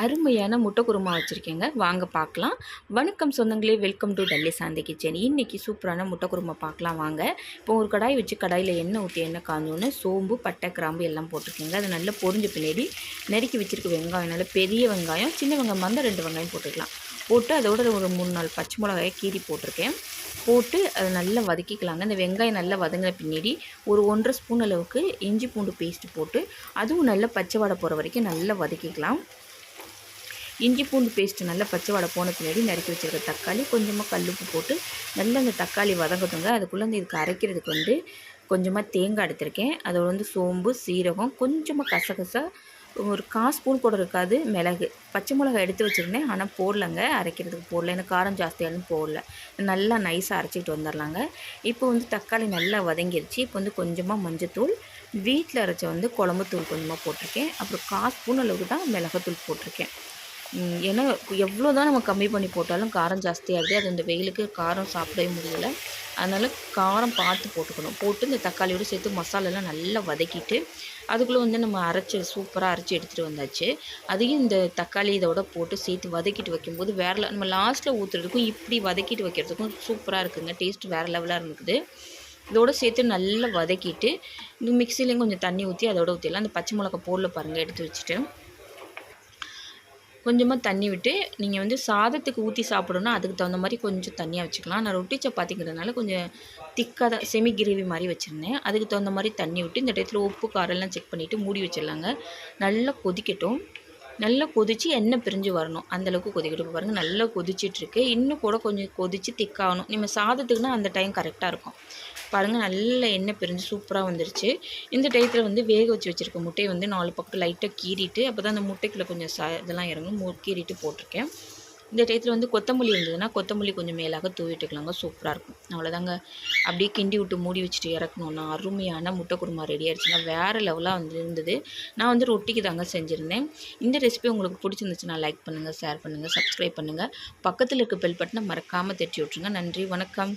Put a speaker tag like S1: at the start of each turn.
S1: அருமையான முட்டை குருமா வச்சுருக்கேங்க. வாங்க பார்க்கலாம். வணக்கம் சொந்தங்களே, welcome to Dolly Shanthi kitchen. இன்றைக்கி சூப்பரான முட்டை குருமா பார்க்கலாம் வாங்க. இப்போ ஒரு கடாய் வச்சு கடாயில் எண்ணெய் ஊற்றி எண்ணெய் காஞ்சோன்னு சோம்பு, பட்டை, கிராம்பு எல்லாம் போட்டிருக்கேங்க. அது நல்லா பொரிஞ்ச பின்னாடி நறுக்கி வச்சுருக்க வெங்காயம், நல்ல பெரிய வெங்காயம், சின்ன வெங்காயம் இருந்தால் 2 வெங்காயம் போட்டுக்கலாம். போட்டு அதோட ஒரு 3-4 பச்சை மிளகாயை கீறி போட்டிருக்கேன். போட்டு அதை நல்லா வதக்கிக்கலாங்க. இந்த வெங்காயம் நல்லா வதங்கின பின்னாடி ஒரு 1½ ஸ்பூன் அளவுக்கு இஞ்சி பூண்டு பேஸ்ட்டு போட்டு அதுவும் நல்லா பச்சை வாடை போகிற வரைக்கும் நல்லா வதக்கிக்கலாம். இஞ்சி பூண்டு பேஸ்ட்டு நல்லா பச்சை வாடை போன பின்னாடி நறுக்கி வச்சுருக்க தக்காளி, கொஞ்சமாக கல்லுப்பு போட்டு நல்லா அந்த தக்காளி வதங்கட்டுங்க. அதுக்குள்ளே இதுக்கு அரைக்கிறதுக்கு கொஞ்சமாக தேங்காய் எடுத்திருக்கேன். அதோட சோம்பு, சீரகம், கொஞ்சமாக கசகசா, ஒரு 1/4 ஸ்பூன் கூட இருக்காது மிளகு, பச்சை மிளகாய் எடுத்து வச்சுருந்தேன். ஆனால் போடலைங்க, அரைக்கிறதுக்கு போடல, எனக்கு காரம் ஜாஸ்தியாலும் போடல. நல்லா நைஸாக அரைச்சிட்டு வந்துடலாங்க. இப்போ தக்காளி நல்லா வதங்கிருச்சு. இப்போ கொஞ்சமாக மஞ்சத்தூள், வீட்டில் அரைச்ச குழம்புத்தூள் கொஞ்சமாக போட்டிருக்கேன். அப்புறம் 1/4 ஸ்பூன் அளவுக்கு தான் மிளகாத்தூள் போட்டிருக்கேன். ஏன்னா எவ்வளோ தான் நம்ம கம்மி பண்ணி போட்டாலும் காரம் ஜாஸ்தியாகுது. அது இந்த வெயிலுக்கு காரம் சாப்பிடவே முடியல. அதனால் காரம் பார்த்து போட்டுக்கணும். போட்டு இந்த தக்காளியோடு சேர்த்து மசாலாலாம் நல்லா வதக்கிட்டு அதுக்குள்ளே நம்ம சூப்பராக அரைச்சி எடுத்துகிட்டு வந்தாச்சு. அதையும் இந்த தக்காளி இதோட போட்டு சேர்த்து வதக்கிட்டு வைக்கும்போது நம்ம லாஸ்ட்டில் ஊற்றுறதுக்கும் இப்படி வதக்கிட்டு வைக்கிறதுக்கும் சூப்பராக இருக்குங்க. டேஸ்ட் வேறு லெவலாக இருந்துக்குது. இதோடு சேர்த்து நல்லா வதக்கிட்டு மிக்சிலையும் கொஞ்சம் தண்ணி ஊற்றி அதோட ஊற்றிடலாம். அந்த பச்சை மிளகா போடல பாருங்கள், எடுத்து வச்சுட்டு கொஞ்சமாக தண்ணி விட்டு நீங்கள் சாதத்துக்கு ஊற்றி சாப்பிடணுன்னா அதுக்கு தகுந்த மாதிரி கொஞ்சம் தண்ணியாக வச்சுக்கலாம். நான் ரொட்டி சப்பாத்திங்கிறதுனால கொஞ்சம் திக்காக தான் செமி கிரேவி மாதிரி வச்சுருந்தேன். அதுக்கு தகுந்த மாதிரி தண்ணி விட்டு இந்த டயத்தில் உப்பு காரெல்லாம் செக் பண்ணிவிட்டு மூடி வச்சிடலாங்க. நல்லா கொதிக்கட்டும். நல்லா கொதித்து எண்ணெய் பிரிஞ்சு வரணும், அந்தளவுக்கு கொதிக்கட்டும். பாருங்கள் நல்லா கொதிச்சிட்ருக்கு. இன்னும் கூட கொஞ்சம் கொதித்து திக்காகணும். நம்ம சாதத்துக்குன்னா அந்த டைம் கரெக்டாக இருக்கும். பாருங்கள் நல்ல எண்ணெய் பிரிஞ்சு சூப்பராக வந்துருச்சு. இந்த டயத்தில் வேக வச்சு வச்சுருக்க முட்டையை 4 பக்கம் லைட்டாக கீறிட்டு, அப்போ தான் அந்த முட்டைக்குள்ளே கொஞ்சம் இதெல்லாம் இறங்கும், கீறிட்டு போட்டிருக்கேன். இந்த டயத்தில் கொத்தமல்லி இருந்ததுன்னா கொத்தமல்லி கொஞ்சம் மேலாக தூவிட்டுக்கலாங்க, சூப்பராக இருக்கும். அவ்வளோதாங்க. அப்படியே கிண்டி விட்டு மூடி வச்சுட்டு இறக்கணுன்னா அருமையான முட்டை குருமா ரெடி ஆகிடுச்சுன்னா வேறு லெவலாக இருந்தது. நான் ரொட்டிக்கு தாங்க செஞ்சுருந்தேன். இந்த ரெசிபி உங்களுக்கு பிடிச்சிருந்துச்சுன்னா லைக் பண்ணுங்கள், ஷேர் பண்ணுங்கள், சப்ஸ்கிரைப் பண்ணுங்கள். பக்கத்தில் இருக்க பெல் பட்டனை மறக்காமல் தட்டி விட்ருங்க. நன்றி, வணக்கம்.